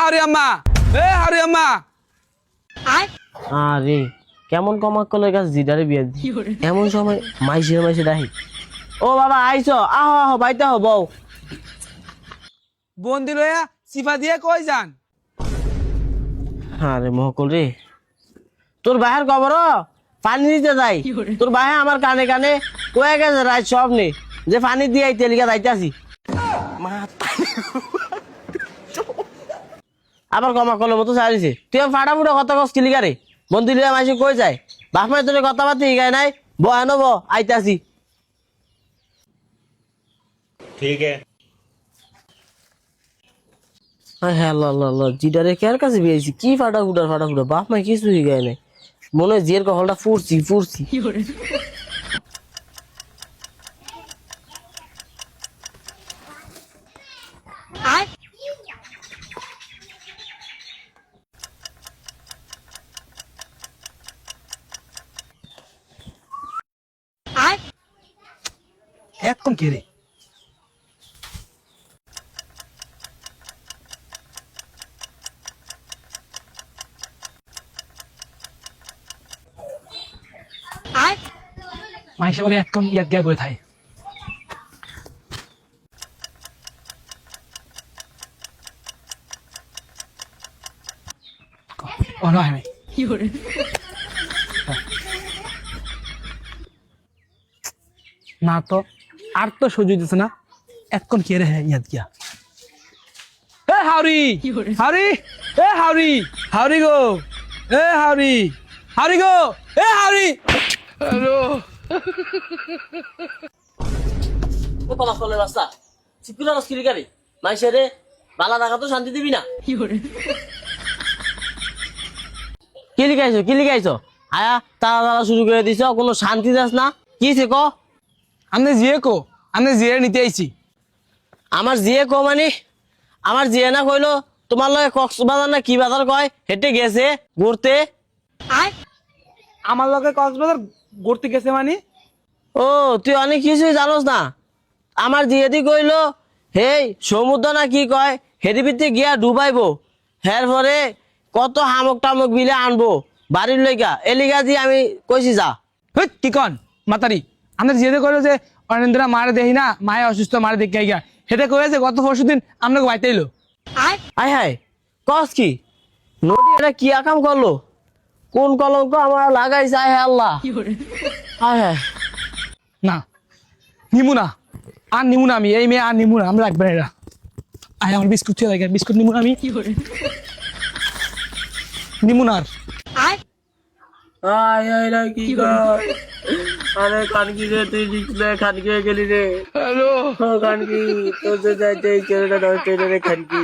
হারি আম্মা, হারি আম্মা। আরে কেমন কমাক করলে গাছ জিডারে বিয়ে দি এমন সময় মাইসে ডাহি। ও বাবা আইছো, আহ আহ বাইতে আহ বউ। বন্দি লইয়া সিফা দিয়ে কই যান? আরে মহকল রে, তোর ভাইয়ের খবর পানি দিতে যাই। তোর ভাই আমার কানে কানে কয়ে গেছে রাত সব নেই যে পানি দিয়ে তেলিকা যাইতে আসি। আবার কমা কলের মতো চাইছে। তুই ফাটা ফুটা কথা কস কিলিকারে বন্দি লিয়া মাইসে কই যায়? বাপ মায়ের তোর কথাবার্তা শিখায় নাই। বয়ানো ব আইতে আসি। ठीक है। হ্যাঁ জিডারে কার কাছে বিয়েছি? কি ফাটা ফুটা বাপ মাই কিছু শিখায় নাই। মনে হয় জিয়ের কলটা ফুরছি। এখন কে রে? মাইসে বলে এখন ইয়াদ গিয়া বই থাই। ও নয় আমি না তো আর তো সহ্য দিতেছে না। এখন কে রে ইয়াদ গিয়া? এ হাউরি হাউরি, এ হাউরি হাউরি গো, এ হাউরি হাউরি গো, এ হাউরি। হ্যালো ও কমা কলের রাস্তা চিকুলা রস কিলিকারে মাইসে রে বালা টাকা তো শান্তি দিবি না। কি লিখাইছো আয়া তারা শুরু করে দিছ, কোনো শান্তি দাস না। কি ক আমি জিয়ে নিতে আইছি। আমার জিয়ে মানে আমার জিয়ে না কইলো তোমার লগে কক্সবাজার না কি বাজার কয় হেঁটে গেছে ঘুরতে। আমার লগে কক্সবাজার ঘুরতে গেছে মানে? ও তুই অনেক কিছুই জানোস না। আমার জিয়ে দি কইলো হেই সমুদ্র না কি কয় হেঁটে পিতে গিয়া ডুবাইবো, হের পরে কত হামক টামক বিলে আনবো বাড়ির লইগা। এলিগা দি আমি কইছি যা। কি কন মাতারি? আমরা জিয়ে কইলো যে অনেন্দ্রা মারে দেখি না, মায়ে অসুস্থ মারে দেখে গিয়া হেঁটে কয়েছে গত 4 দিন আপনাকে বাইতে এলো। আয় হায় কস কি নদী এটা কি আকাম করলো? কোন কলঙ্ক আমার লাগাইছে? আয় হায় আল্লাহ, আয় হায়। না নিমু না, আর নিমু না আমি, এই মেয়ে আর নিমু না, আমরা রাখবেন না এটা। আয় আমার বিস্কুট ছিল, বিস্কুট নিমু না আমি, নিমু না আর। আয় আয় রে কি কর? আরে কানকি রে তুই দিছলে খানকি হয়ে গেলি রে। হ্যালো কানকি তোর যে যাইতে এই ছেলেটা নষ্ট হয়ে রে খানকি।